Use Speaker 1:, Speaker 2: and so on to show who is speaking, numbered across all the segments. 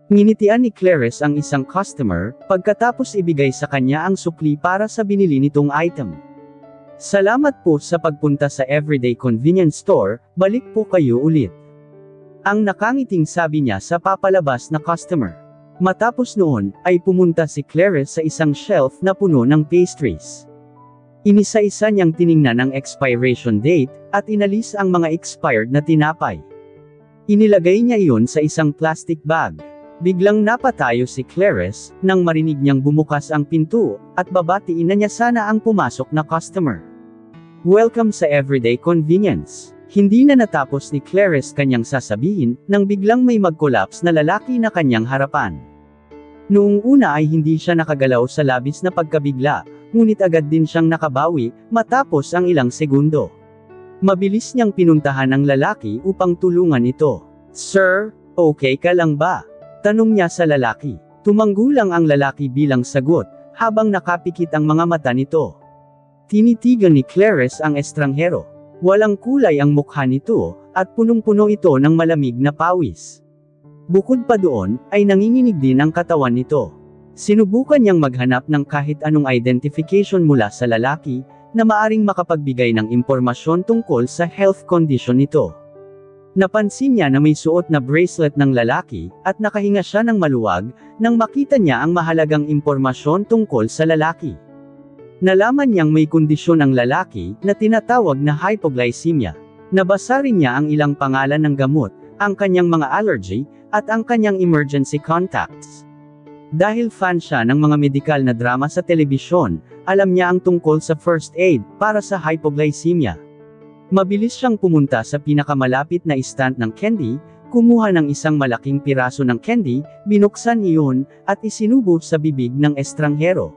Speaker 1: Nginitian ni Clarice ang isang customer, pagkatapos ibigay sa kanya ang sukli para sa binili nitong item. Salamat po sa pagpunta sa Everyday Convenience Store, balik po kayo ulit. Ang nakangiting sabi niya sa papalabas na customer. Matapos noon, ay pumunta si Clarice sa isang shelf na puno ng pastries. Inisa-isa niyang tiningnan ang expiration date, at inalis ang mga expired na tinapay. Inilagay niya iyon sa isang plastic bag. Biglang napatayo si Clarice, nang marinig niyang bumukas ang pinto, at babatiin na niya sana ang pumasok na customer. Welcome sa Everyday Convenience. Hindi na natapos ni Clarice kanyang sasabihin, nang biglang may mag-collapse na lalaki na kanyang harapan. Noong una ay hindi siya nakagalaw sa labis na pagkabigla, ngunit agad din siyang nakabawi, matapos ang ilang segundo. Mabilis niyang pinuntahan ang lalaki upang tulungan ito. Sir, okay ka lang ba? Tanong niya sa lalaki. Tumanggulang ang lalaki bilang sagot, habang nakapikit ang mga mata nito. Tinitigan ni Clarice ang estranghero. Walang kulay ang mukha nito, at punong-puno ito ng malamig na pawis. Bukod pa doon, ay nanginginig din ang katawan nito. Sinubukan niyang maghanap ng kahit anong identification mula sa lalaki, na maaring makapagbigay ng impormasyon tungkol sa health condition nito. Napansin niya na may suot na bracelet ng lalaki, at nakahinga siya ng maluwag, nang makita niya ang mahalagang impormasyon tungkol sa lalaki. Nalaman niyang may kondisyon ang lalaki, na tinatawag na hypoglycemia. Nabasa rin niya ang ilang pangalan ng gamot, ang kanyang mga allergy, at ang kanyang emergency contacts. Dahil fan siya ng mga medikal na drama sa telebisyon, alam niya ang tungkol sa first aid, para sa hypoglycemia. Mabilis siyang pumunta sa pinakamalapit na stand ng candy, kumuha ng isang malaking piraso ng candy, binuksan iyon, at isinubo sa bibig ng estranghero.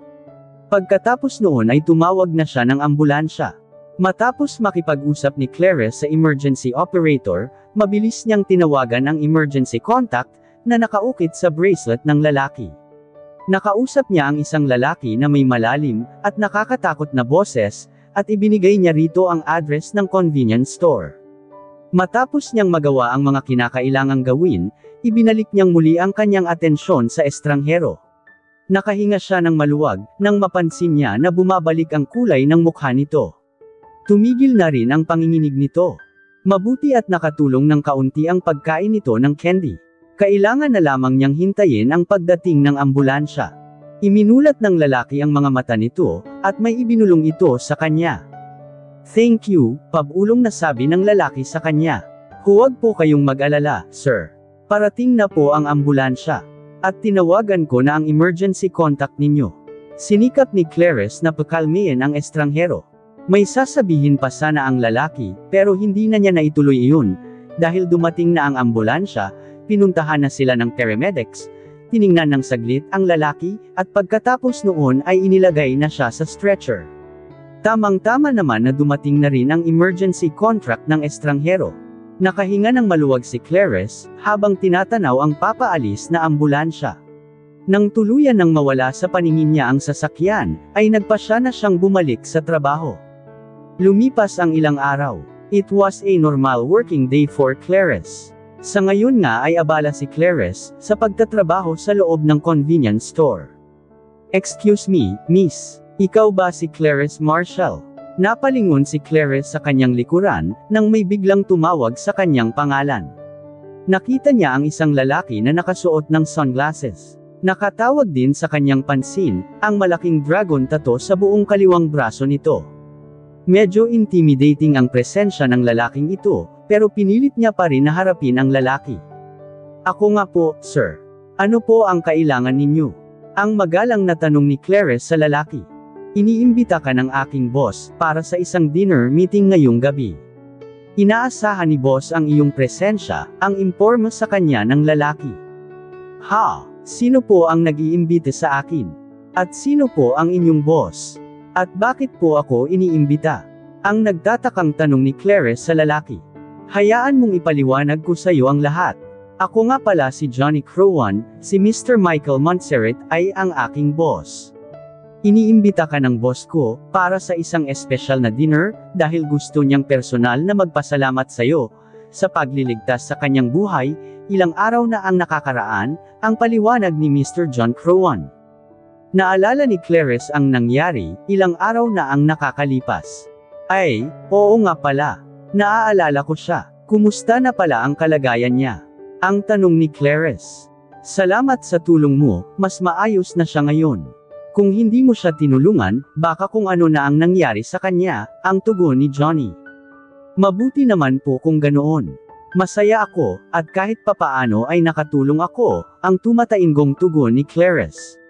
Speaker 1: Pagkatapos noon ay tumawag na siya ng ambulansya. Matapos makipag-usap ni Clarice sa emergency operator, mabilis niyang tinawagan ang emergency contact, na nakaukit sa bracelet ng lalaki. Nakausap niya ang isang lalaki na may malalim, at nakakatakot na boses, at ibinigay niya rito ang address ng convenience store. Matapos niyang magawa ang mga kinakailangang gawin, ibinalik niyang muli ang kanyang atensyon sa estranghero. Nakahinga siya ng maluwag, nang mapansin niya na bumabalik ang kulay ng mukha nito. Tumigil na rin ang panginginig nito. Mabuti at nakatulong ng kaunti ang pagkain nito ng candy. Kailangan na lamang niyang hintayin ang pagdating ng ambulansya. Iminulat ng lalaki ang mga mata nito, at may ibinulong ito sa kanya. Thank you, pabulong na sabi ng lalaki sa kanya. Huwag po kayong mag-alala, sir. Parating na po ang ambulansya. At tinawagan ko na ang emergency contact ninyo. Sinikap ni Clarice na pakalmayin ang estranghero. May sasabihin pa sana ang lalaki, pero hindi na niya naituloy iyon. Dahil dumating na ang ambulansya, pinuntahan na sila ng paramedics, tiningnan ng saglit ang lalaki, at pagkatapos noon ay inilagay na siya sa stretcher. Tamang-tama naman na dumating na rin ang emergency contract ng estranghero. Nakahinga ng maluwag si Clarice, habang tinatanaw ang papaalis na ambulansya. Nang tuluyan nang mawala sa paningin niya ang sasakyan, ay nagpasya na siyang bumalik sa trabaho. Lumipas ang ilang araw. It was a normal working day for Clarice. Sa ngayon nga ay abala si Clarice, sa pagtatrabaho sa loob ng convenience store. Excuse me, miss. Ikaw ba si Clarice Marshall? Napalingon si Clarice sa kanyang likuran, nang may biglang tumawag sa kanyang pangalan. Nakita niya ang isang lalaki na nakasuot ng sunglasses. Nakatawag din sa kanyang pansin, ang malaking dragon tattoo sa buong kaliwang braso nito. Medyo intimidating ang presensya ng lalaking ito, pero pinilit niya pa rin na harapin ang lalaki. Ako nga po, sir. Ano po ang kailangan ninyo? Ang magalang na tanong ni Clarice sa lalaki. Iniimbita ka ng aking boss, para sa isang dinner meeting ngayong gabi. Inaasahan ni boss ang iyong presensya, ang imporma sa kanya ng lalaki. Ha? Sino po ang nag-iimbita sa akin? At sino po ang inyong boss? At bakit po ako iniimbita? Ang nagtatakang tanong ni Clarice sa lalaki. Hayaan mong ipaliwanag ko sa iyo ang lahat. Ako nga pala si Johnny Crowan, si Mr. Michael Montserrat ay ang aking boss. Iniimbita ka ng boss ko, para sa isang espesyal na dinner, dahil gusto niyang personal na magpasalamat sa iyo, sa pagliligtas sa kanyang buhay, ilang araw na ang nakakaraan, ang paliwanag ni Mr. John Crowan. Naalala ni Clarice ang nangyari, ilang araw na ang nakakalipas. Ay, oo nga pala. Naaalala ko siya. Kumusta na pala ang kalagayan niya? Ang tanong ni Clarice. Salamat sa tulong mo, mas maayos na siya ngayon. Kung hindi mo siya tinulungan, baka kung ano na ang nangyari sa kanya, ang tugon ni Johnny. Mabuti naman po kung ganoon. Masaya ako, at kahit papaano ay nakatulong ako, ang tumatainggong tugon ni Clarice.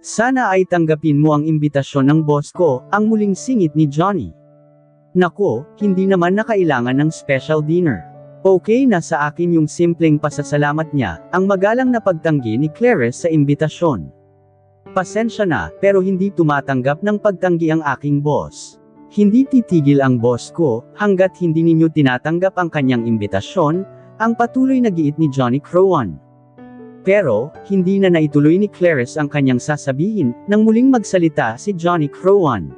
Speaker 1: Sana ay tanggapin mo ang imbitasyon ng boss ko, ang muling singit ni Johnny. Nako, hindi naman na kailangan ng special dinner. Okay na sa akin yung simpleng pasasalamat niya, ang magalang na pagtanggi ni Clarice sa imbitasyon. Pasensya na, pero hindi tumatanggap ng pagtanggi ang aking boss. Hindi titigil ang boss ko, hanggat hindi ninyo tinatanggap ang kanyang imbitasyon, ang patuloy na giit ni Johnny Crowan. Pero, hindi na naituloy ni Clarice ang kanyang sasabihin, nang muling magsalita si Johnny Crowan.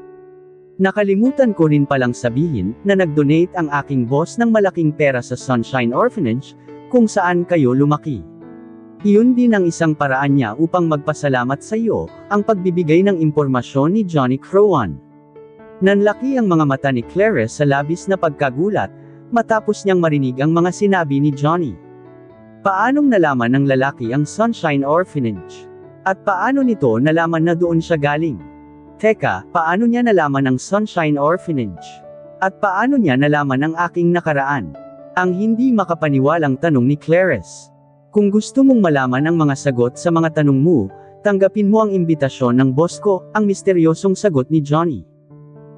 Speaker 1: Nakalimutan ko rin palang sabihin, na nag-donate ang aking boss ng malaking pera sa Sunshine Orphanage, kung saan kayo lumaki. Iyon din ang isang paraan niya upang magpasalamat sa iyo, ang pagbibigay ng impormasyon ni Johnny Crowan. Nanlaki ang mga mata ni Clarice sa labis na pagkagulat, matapos niyang marinig ang mga sinabi ni Johnny. Paanong nalaman ng lalaki ang Sunshine Orphanage? At paano nito nalaman na doon siya galing? Teka, paano niya nalaman ang Sunshine Orphanage? At paano niya nalaman ang aking nakaraan? Ang hindi makapaniwalang tanong ni Clarice. Kung gusto mong malaman ang mga sagot sa mga tanong mo, tanggapin mo ang imbitasyon ng boss ko, ang misteryosong sagot ni Johnny.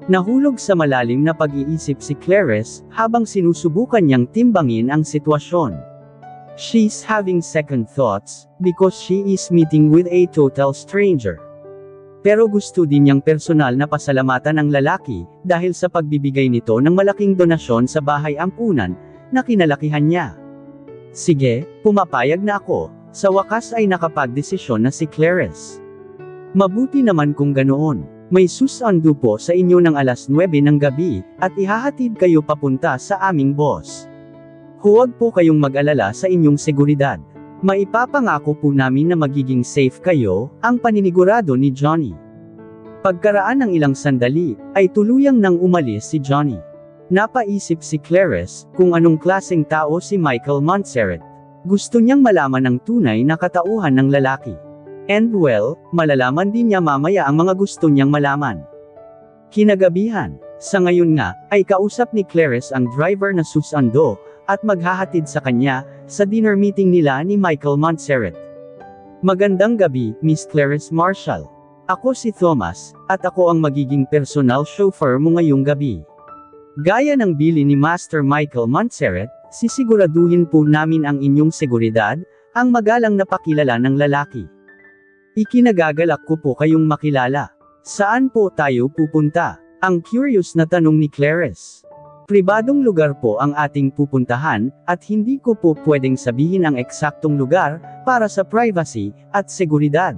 Speaker 1: Nahulog sa malalim na pag-iisip si Clarice, habang sinusubukan niyang timbangin ang sitwasyon. She's having second thoughts, because she is meeting with a total stranger. Pero gusto din niyang personal na pasalamatan ang lalaki, dahil sa pagbibigay nito ng malaking donasyon sa bahay ampunan, na kinalakihan niya. Sige, pumapayag na ako, sa wakas ay nakapagdesisyon na si Clarice. Mabuti naman kung ganoon. May susando po sa inyo ng alas 9 ng gabi, at ihahatid kayo papunta sa aming boss. Huwag po kayong mag-alala sa inyong seguridad. Maipapangako po namin na magiging safe kayo, ang paninigurado ni Johnny. Pagkaraan ng ilang sandali, ay tuluyang nang umalis si Johnny. Napaisip si Clarice, kung anong klaseng tao si Michael Montserrat. Gusto niyang malaman ang tunay na katauhan ng lalaki. And well, malalaman din niya mamaya ang mga gusto niyang malaman. Kinagabihan, sa ngayon nga, ay kausap ni Clarice ang driver na susando, at maghahatid sa kanya, sa dinner meeting nila ni Michael Montserrat. Magandang gabi, Miss Clarice Marshall. Ako si Thomas, at ako ang magiging personal chauffeur mo ngayong gabi. Gaya ng bili ni Master Michael Montserrat, sisiguraduhin po namin ang inyong seguridad, ang magalang na pakilala ng lalaki. Ikinagagalak ko po kayong makilala. Saan po tayo pupunta? Ang curious na tanong ni Clarice. Pribadong lugar po ang ating pupuntahan, at hindi ko po pwedeng sabihin ang eksaktong lugar, para sa privacy, at seguridad.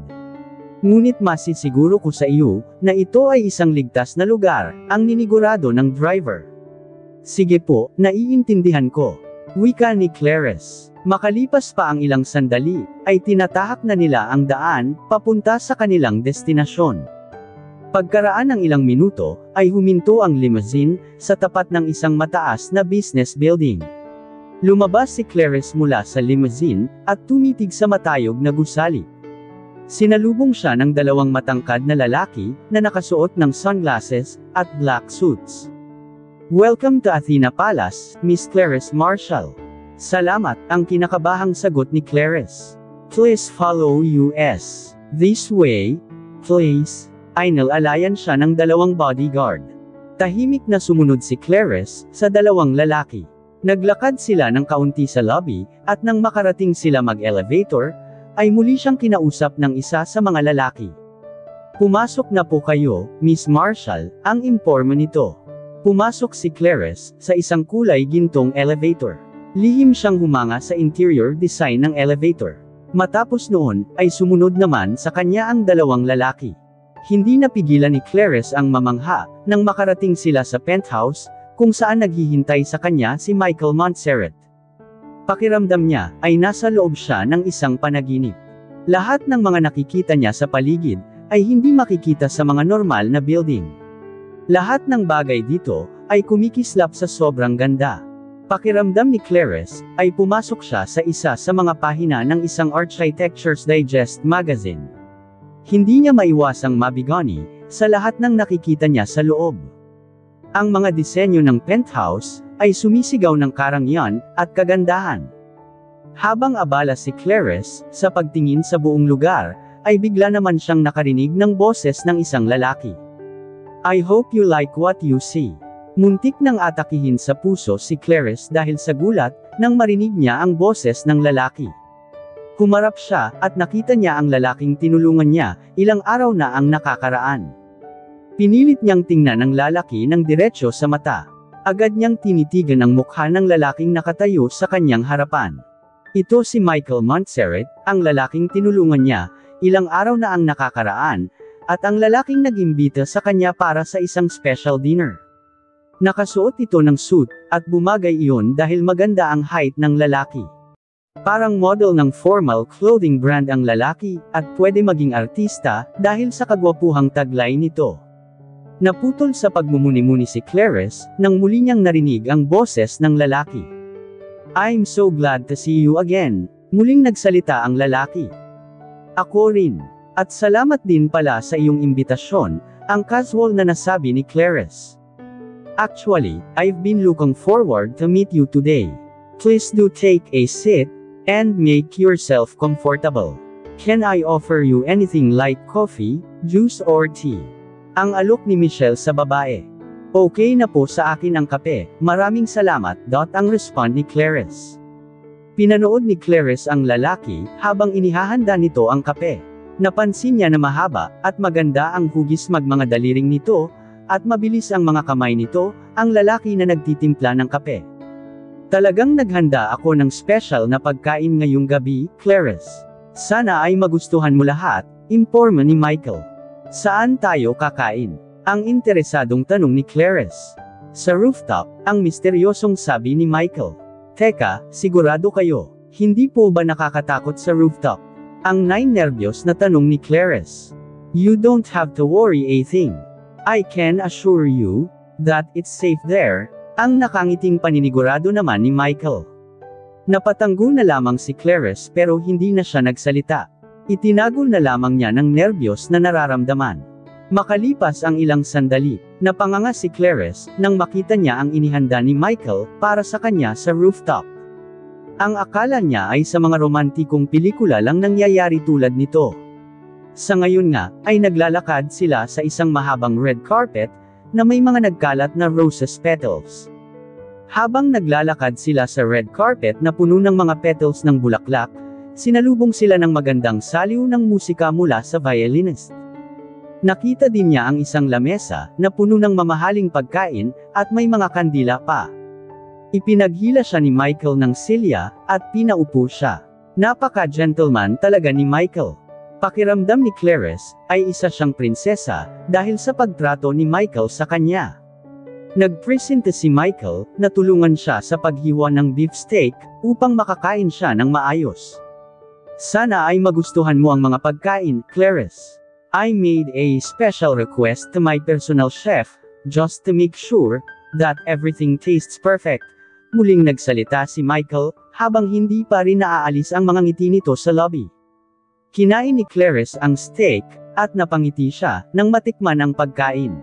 Speaker 1: Ngunit masisiguro ko sa iyo, na ito ay isang ligtas na lugar, ang ninigurado ng driver. Sige po, naiintindihan ko. Wika ni Clarice. Makalipas pa ang ilang sandali, ay tinatahak na nila ang daan, papunta sa kanilang destinasyon. Pagkaraan ng ilang minuto, ay huminto ang limousine, sa tapat ng isang mataas na business building. Lumabas si Clarice mula sa limousine, at tumitig sa matayog na gusali. Sinalubong siya ng dalawang matangkad na lalaki, na nakasuot ng sunglasses, at black suits. Welcome to Athena Palace, Miss Clarice Marshall. Salamat, ang kinakabahang sagot ni Clarice. Please follow us. This way, please. Ay nilalayan siya ng dalawang bodyguard. Tahimik na sumunod si Clarice, sa dalawang lalaki. Naglakad sila ng kaunti sa lobby, at nang makarating sila mag-elevator, ay muli siyang kinausap ng isa sa mga lalaki. Pumasok na po kayo, Miss Marshall, ang imporma nito. Pumasok si Clarice, sa isang kulay gintong elevator. Lihim siyang humanga sa interior design ng elevator. Matapos noon, ay sumunod naman sa kanya ang dalawang lalaki. Hindi napigilan ni Clarice ang mamangha, nang makarating sila sa penthouse, kung saan naghihintay sa kanya si Michael Montserrat. Pakiramdam niya, ay nasa loob siya ng isang panaginip. Lahat ng mga nakikita niya sa paligid, ay hindi makikita sa mga normal na building. Lahat ng bagay dito, ay kumikislap sa sobrang ganda. Pakiramdam ni Clarice, ay pumasok siya sa isa sa mga pahina ng isang Architecture's Digest magazine. Hindi niya maiwasang mabigani, sa lahat ng nakikita niya sa loob. Ang mga disenyo ng penthouse, ay sumisigaw ng karangyaan, at kagandahan. Habang abala si Clarice, sa pagtingin sa buong lugar, ay bigla naman siyang nakarinig ng boses ng isang lalaki. I hope you like what you see. Muntik nang atakihin sa puso si Clarice dahil sa gulat, nang marinig niya ang boses ng lalaki. Humarap siya, at nakita niya ang lalaking tinulungan niya, ilang araw na ang nakakaraan. Pinilit niyang tingnan ang lalaki ng diretso sa mata. Agad niyang tinitigan ang mukha ng lalaking nakatayo sa kanyang harapan. Ito si Michael Montserrat, ang lalaking tinulungan niya, ilang araw na ang nakakaraan, at ang lalaking nag-imbita sa kanya para sa isang special dinner. Nakasuot ito ng suit, at bumagay iyon dahil maganda ang height ng lalaki. Parang model ng formal clothing brand ang lalaki, at pwede maging artista, dahil sa kagwapuhang taglay nito. Naputol sa pagmumuni-muni si Clarice, nang muli niyang narinig ang boses ng lalaki. I'm so glad to see you again. Muling nagsalita ang lalaki. Ako rin. At salamat din pala sa iyong imbitasyon, ang casual na nasabi ni Clarice. Actually, I've been looking forward to meet you today. Please do take a seat, and make yourself comfortable. Can I offer you anything like coffee, juice or tea? Ang alok ni Michelle sa babae. Okay na po sa akin ang kape, maraming salamat. Ang respond ni Clarice. Pinanood ni Clarice ang lalaki, habang inihahanda nito ang kape. Napansin niya na mahaba, at maganda ang hugis mga daliring nito, at mabilis ang mga kamay nito, ang lalaki na nagtitimpla ng kape. Talagang naghanda ako ng special na pagkain ngayong gabi, Clarice. Sana ay magustuhan mo lahat, imporma ni Michael. Saan tayo kakain? Ang interesadong tanong ni Clarice. Sa rooftop, ang misteryosong sabi ni Michael. Teka, sigurado kayo, hindi po ba nakakatakot sa rooftop? Ang nervyos na tanong ni Clarice. You don't have to worry a thing. I can assure you, that it's safe there. Ang nakangiting paninigurado naman ni Michael. Napatanggo na lamang si Clarice pero hindi na siya nagsalita. Itinago na lamang niya ng nervyos na nararamdaman. Makalipas ang ilang sandali, napanganga si Clarice, nang makita niya ang inihanda ni Michael, para sa kanya sa rooftop. Ang akala niya ay sa mga romantikong pelikula lang nangyayari tulad nito. Sa ngayon nga, ay naglalakad sila sa isang mahabang red carpet, na may mga nagkalat na roses petals. Habang naglalakad sila sa red carpet na puno ng mga petals ng bulaklak, sinalubong sila ng magandang saliw ng musika mula sa violinist. Nakita din niya ang isang lamesa, na puno ng mamahaling pagkain, at may mga kandila pa. Ipinaghila siya ni Michael ng silya, at pinaupo siya. Napaka-gentleman talaga ni Michael. Pakiramdam ni Clarice, ay isa siyang prinsesa, dahil sa pagtrato ni Michael sa kanya. Nagpresente si Michael, na tulungan siya sa paghiwa ng beefsteak, upang makakain siya ng maayos. Sana ay magustuhan mo ang mga pagkain, Clarice. I made a special request to my personal chef, just to make sure, that everything tastes perfect. Muling nagsalita si Michael, habang hindi pa rin naaalis ang mga ngiti nito sa lobby. Kinain ni Clarice ang steak, at napangiti siya, nang matikman ang pagkain.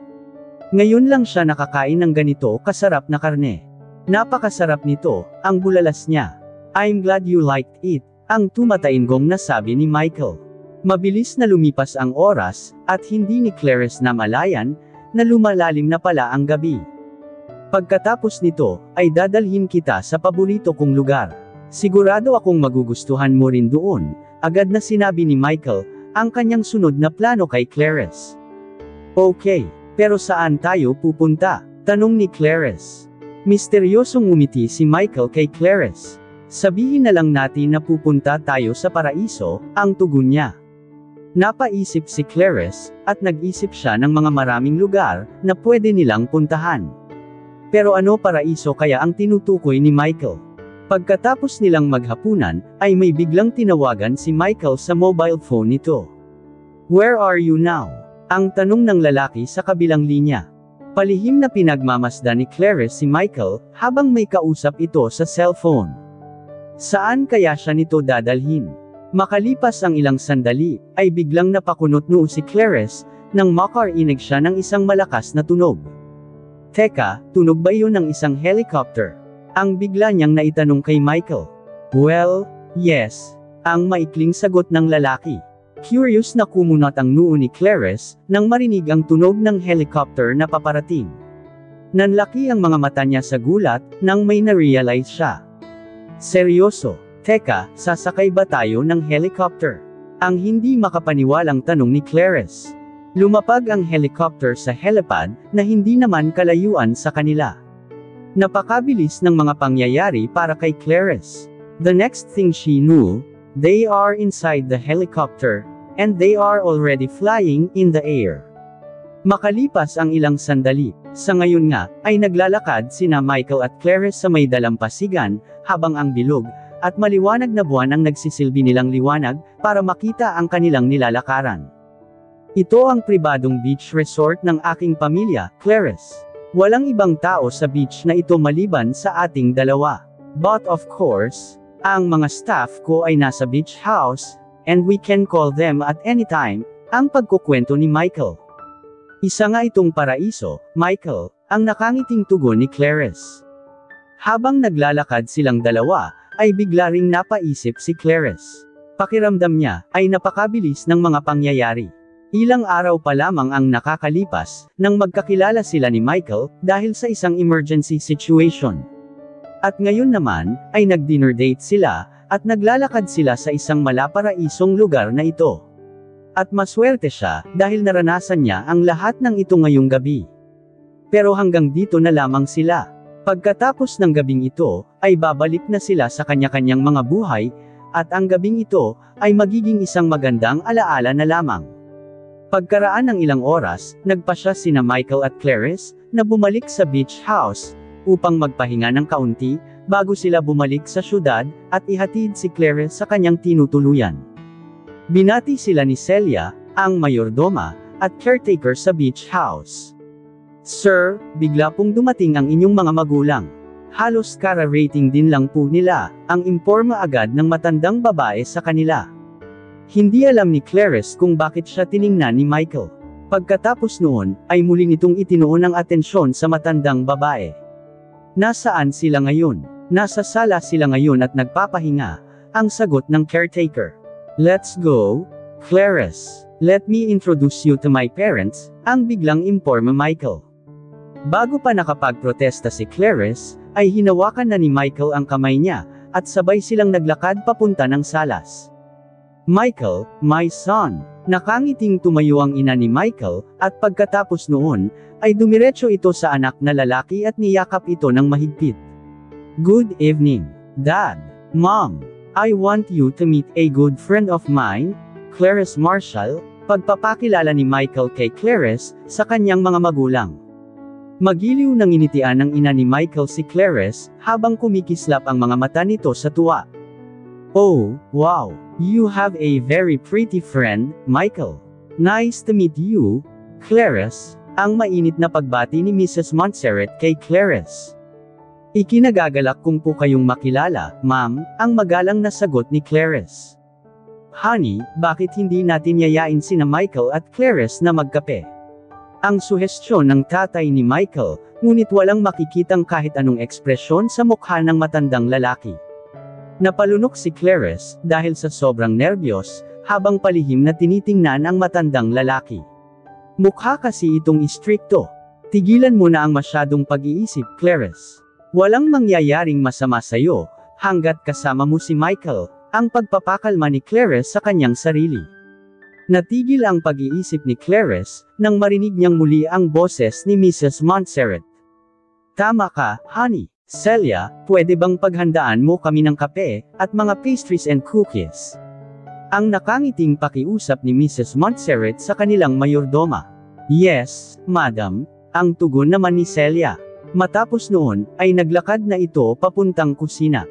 Speaker 1: Ngayon lang siya nakakain ng ganito kasarap na karne. Napakasarap nito, ang bulalas niya. I'm glad you liked it, ang tumatainggong nasabi ni Michael. Mabilis na lumipas ang oras, at hindi ni Clarice namalayan, na lumalalim na pala ang gabi. Pagkatapos nito, ay dadalhin kita sa paborito kong lugar. Sigurado akong magugustuhan mo rin doon, agad na sinabi ni Michael, ang kanyang sunod na plano kay Clarice. Okay, pero saan tayo pupunta? Tanong ni Clarice. Misteryosong ngumiti si Michael kay Clarice. Sabihin na lang natin na pupunta tayo sa paraiso, ang tugon niya. Napaisip si Clarice, at nag-isip siya ng mga maraming lugar, na pwede nilang puntahan. Pero ano paraiso kaya ang tinutukoy ni Michael? Pagkatapos nilang maghapunan, ay may biglang tinawagan si Michael sa mobile phone nito. "Where are you now?" Ang tanong ng lalaki sa kabilang linya. Palihim na pinagmamasdan ni Clarice si Michael, habang may kausap ito sa cellphone. Saan kaya siya nito dadalhin? Makalipas ang ilang sandali, ay biglang napakunot noo si Clarice, nang makarinig siya ng isang malakas na tunog. "Teka, tunog ba iyon ng isang helicopter?" Ang bigla niyang naitanong kay Michael. "Well, yes," ang maikling sagot ng lalaki. Curious na kumunot ang noo ni Clarice, nang marinig ang tunog ng helicopter na paparating. Nanlaki ang mga mata niya sa gulat, nang may na-realize siya. "Seryoso? Teka, sasakay ba tayo ng helicopter?" Ang hindi makapaniwalang tanong ni Clarice. Lumapag ang helicopter sa helipad, na hindi naman kalayuan sa kanila. Napakabilis ng mga pangyayari para kay Clarice. The next thing she knew, they are inside the helicopter, and they are already flying in the air. Makalipas ang ilang sandali, sa ngayon nga, ay naglalakad sina Michael at Clarice sa may dalampasigan, habang ang bilog, at maliwanag na buwan ang nagsisilbi nilang liwanag, para makita ang kanilang nilalakaran. "Ito ang pribadong beach resort ng aking pamilya, Clarice. Walang ibang tao sa beach na ito maliban sa ating dalawa. But of course, ang mga staff ko ay nasa beach house, and we can call them at any time," ang pagkukwento ni Michael. "Isa nga itong paraiso, Michael," ang nakangiting tugon ni Clarice. Habang naglalakad silang dalawa, ay bigla ring napaisip si Clarice. Pakiramdam niya, ay napakabilis ng mga pangyayari. Ilang araw pa lamang ang nakakalipas, nang magkakilala sila ni Michael, dahil sa isang emergency situation. At ngayon naman, ay nag-dinner date sila, at naglalakad sila sa isang malaparaisong lugar na ito. At maswerte siya, dahil naranasan niya ang lahat ng ito ngayong gabi. Pero hanggang dito na lamang sila. Pagkatapos ng gabing ito, ay babalik na sila sa kanya-kanyang mga buhay, at ang gabing ito, ay magiging isang magandang alaala na lamang. Pagkaraan ng ilang oras, nagpasya sina Michael at Clarice, na bumalik sa beach house, upang magpahinga ng kaunti, bago sila bumalik sa syudad, at ihatid si Clarice sa kanyang tinutuluyan. Binati sila ni Celia, ang mayordoma, at caretaker sa beach house. "Sir, bigla pong dumating ang inyong mga magulang. Halos kara-rating din lang po nila," ang imporma agad ng matandang babae sa kanila. Hindi alam ni Clarice kung bakit siya tiningnan ni Michael. Pagkatapos noon, ay muling itong itinuon ang atensyon sa matandang babae. "Nasaan sila ngayon?" "Nasa sala sila ngayon at nagpapahinga," ang sagot ng caretaker. "Let's go, Clarice. Let me introduce you to my parents," ang biglang imporma Michael. Bago pa nakapagprotesta si Clarice, ay hinawakan na ni Michael ang kamay niya, at sabay silang naglakad papunta ng salas. "Michael, my son." Nakangiting tumayo ang ina ni Michael, at pagkatapos noon, ay dumiretso ito sa anak na lalaki at niyakap ito ng mahigpit. "Good evening, Dad, Mom. I want you to meet a good friend of mine, Clarice Marshall," pagpapakilala ni Michael kay Clarice, sa kanyang mga magulang. Magiliw nang initian ng ina ni Michael si Clarice, habang kumikislap ang mga mata nito sa tuwa. "Oh, wow, you have a very pretty friend, Michael. Nice to meet you, Clarice," ang mainit na pagbati ni Mrs. Montserrat kay Clarice. "Ikinagagalak kong po kayong makilala, ma'am," ang magalang na sagot ni Clarice. "Honey, bakit hindi natin yayain sina Michael at Clarice na magkape?" Ang suhestyon ng tatay ni Michael, ngunit walang makikitang kahit anong ekspresyon sa mukha ng matandang lalaki. Napalunok si Clarice, dahil sa sobrang nerbiyos, habang palihim na tinitingnan ang matandang lalaki. Mukha kasi itong istrikto. "Tigilan mo na ang masyadong pag-iisip, Clarice. Walang mangyayaring masama sa'yo, hanggat kasama mo si Michael," ang pagpapakalma ni Clarice sa kanyang sarili. Natigil ang pag-iisip ni Clarice, nang marinig niyang muli ang boses ni Mrs. Montserrat. "Tama ka, honey. Celia, pwede bang paghandaan mo kami ng kape, at mga pastries and cookies?" Ang nakangiting pakiusap ni Mrs. Montserrat sa kanilang mayordoma. "Yes, madam," ang tugon naman ni Celia. Matapos noon, ay naglakad na ito papuntang kusina.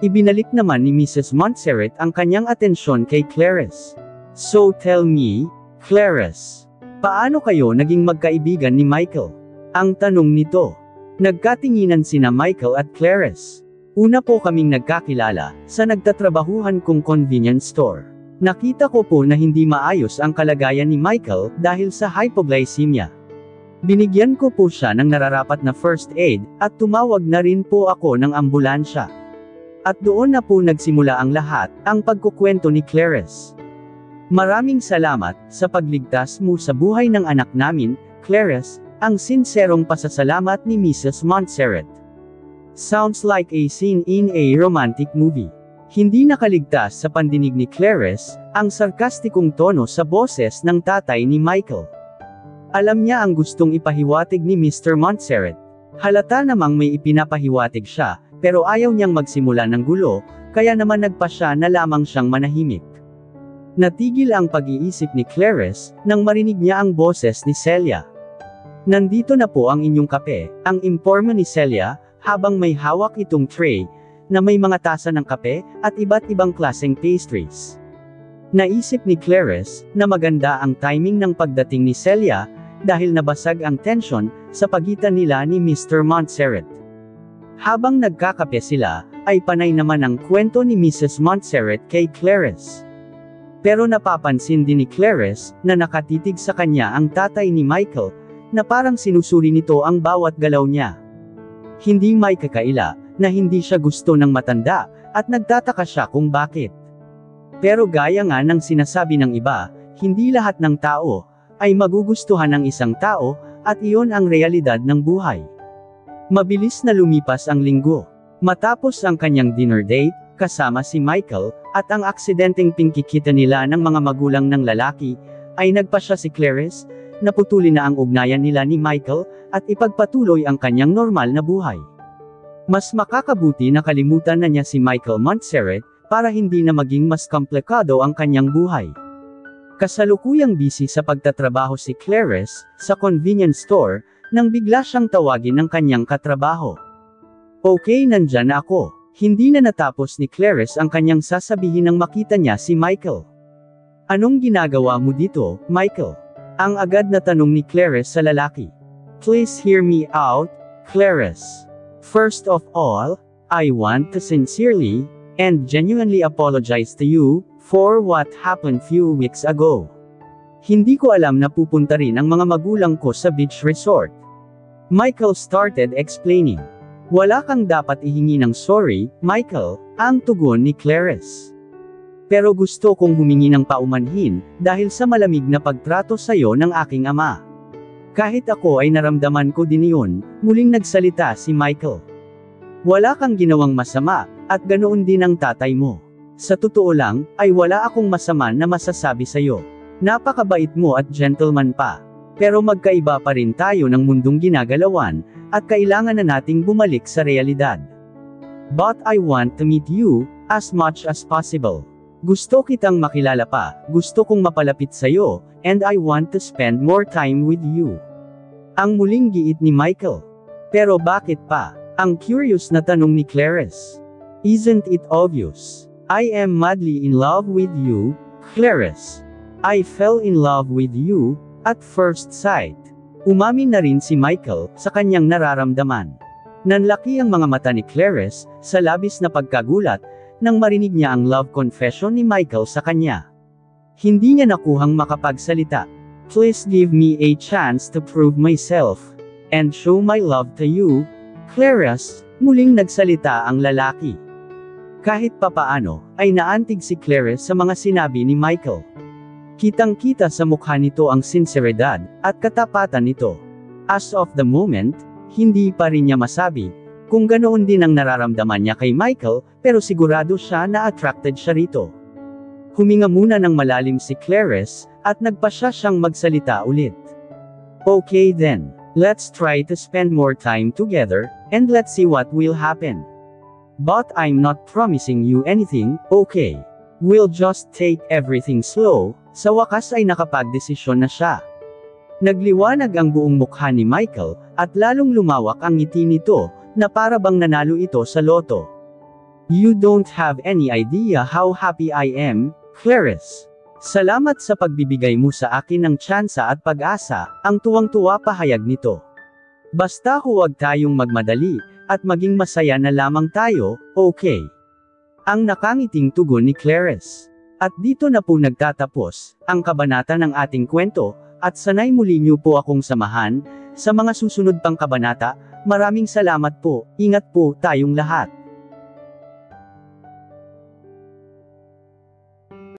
Speaker 1: Ibinalik naman ni Mrs. Montserrat ang kanyang atensyon kay Clarice. So tell me, Clarice, paano kayo naging magkaibigan ni Michael? Ang tanong nito. Nagkatinginan sina Michael at Clarice. Una po kaming nagkakilala, sa nagtatrabahuhan kong convenience store. Nakita ko po na hindi maayos ang kalagayan ni Michael dahil sa hypoglycemia. Binigyan ko po siya ng nararapat na first aid, at tumawag na rin po ako ng ambulansya. At doon na po nagsimula ang lahat, ang pagkukwento ni Clarice. Maraming salamat sa pagligtas mo sa buhay ng anak namin, Clarice, ang sinserong pasasalamat ni Mrs. Montserrat. Sounds like a scene in a romantic movie. Hindi nakaligtas sa pandinig ni Clarice, ang sarkastikong tono sa boses ng tatay ni Michael. Alam niya ang gustong ipahiwatig ni Mr. Montserrat. Halata namang may ipinapahiwatig siya, pero ayaw niyang magsimula ng gulo, kaya naman nagpa siya na lamang siyang manahimik. Natigil ang pag-iisip ni Clarice, nang marinig niya ang boses ni Celia. Nandito na po ang inyong kape, ang imporma ni Celia, habang may hawak itong tray, na may mga tasa ng kape, at iba't ibang klaseng pastries. Naisip ni Clarice, na maganda ang timing ng pagdating ni Celia, dahil nabasag ang tensyon, sa pagitan nila ni Mr. Montserrat. Habang nagkakape sila, ay panay naman ang kwento ni Mrs. Montserrat kay Clarice. Pero napapansin din ni Clarice, na nakatitig sa kanya ang tatay ni Michael, na parang sinusuri nito ang bawat galaw niya. Hindi may kakaila, na hindi siya gusto ng matanda, at nagtataka siya kung bakit. Pero gaya nga ng sinasabi ng iba, hindi lahat ng tao, ay magugustuhan ng isang tao, at iyon ang realidad ng buhay. Mabilis na lumipas ang linggo. Matapos ang kanyang dinner date, kasama si Michael, at ang aksidenteng pingkikita nila ng mga magulang ng lalaki, ay nagpa siya si Clarice, naputulin na ang ugnayan nila ni Michael, at ipagpatuloy ang kanyang normal na buhay. Mas makakabuti na kalimutan na niya si Michael Montserrat, para hindi na maging mas komplikado ang kanyang buhay. Kasalukuyang busy sa pagtatrabaho si Clarice, sa convenience store, nang bigla siyang tawagin ng kanyang katrabaho. Okay, nandyan na ako. Hindi na natapos ni Clarice ang kanyang sasabihin nang makita niya si Michael. Anong ginagawa mo dito, Michael? Ang agad na tanong ni Clarice sa lalaki. Please hear me out, Clarice. First of all, I want to sincerely, and genuinely apologize to you, for what happened few weeks ago. Hindi ko alam na pupunta rin ang mga magulang ko sa beach resort. Michael started explaining. Wala kang dapat ihingi ng sorry, Michael, ang tugon ni Clarice. Pero gusto kong humingi ng paumanhin, dahil sa malamig na pagtrato sa'yo ng aking ama. Kahit ako ay naramdaman ko din iyon, muling nagsalita si Michael. Wala kang ginawang masama, at ganoon din ang tatay mo. Sa totoo lang, ay wala akong masama na masasabi sa'yo. Napakabait mo at gentleman pa. Pero magkaiba pa rin tayo ng mundong ginagalawan, at kailangan na nating bumalik sa realidad. But I want to meet you, as much as possible. Gusto kitang makilala pa, gusto kong mapalapit sa'yo, and I want to spend more time with you. Ang muling giit ni Michael. Pero bakit pa? Ang curious na tanong ni Clarice. Isn't it obvious? I am madly in love with you, Clarice. I fell in love with you, at first sight. Umamin na rin si Michael, sa kanyang nararamdaman. Nanlaki ang mga mata ni Clarice, sa labis na pagkagulat, nang marinig niya ang love confession ni Michael sa kanya. Hindi niya nakuhang makapagsalita. Please give me a chance to prove myself, and show my love to you, Clarice, muling nagsalita ang lalaki. Kahit papaano, ay naantig si Clarice sa mga sinabi ni Michael. Kitang-kita sa mukha nito ang sinseridad, at katapatan nito. As of the moment, hindi pa rin niya masabi, kung ganoon din ang nararamdaman niya kay Michael, pero sigurado siya na attracted siya rito. Huminga muna ng malalim si Clarice, at nagpasya siyang magsalita ulit. Okay then, let's try to spend more time together, and let's see what will happen. But I'm not promising you anything, okay? We'll just take everything slow. Sa wakas ay nakapagdesisyon na siya. Nagliwanag ang buong mukha ni Michael, at lalong lumawak ang ngiti nito, na para bang nanalo ito sa loto. You don't have any idea how happy I am, Clarice. Salamat sa pagbibigay mo sa akin ng tsansa at pag-asa, ang tuwang-tuwa pahayag nito. Basta huwag tayong magmadali, at maging masaya na lamang tayo, okay? Ang nakangiting tugon ni Clarice. At dito na po nagtatapos, ang kabanata ng ating kwento, at sanay muli niyo po akong samahan, sa mga susunod pang kabanata. Maraming salamat po, ingat po tayong lahat.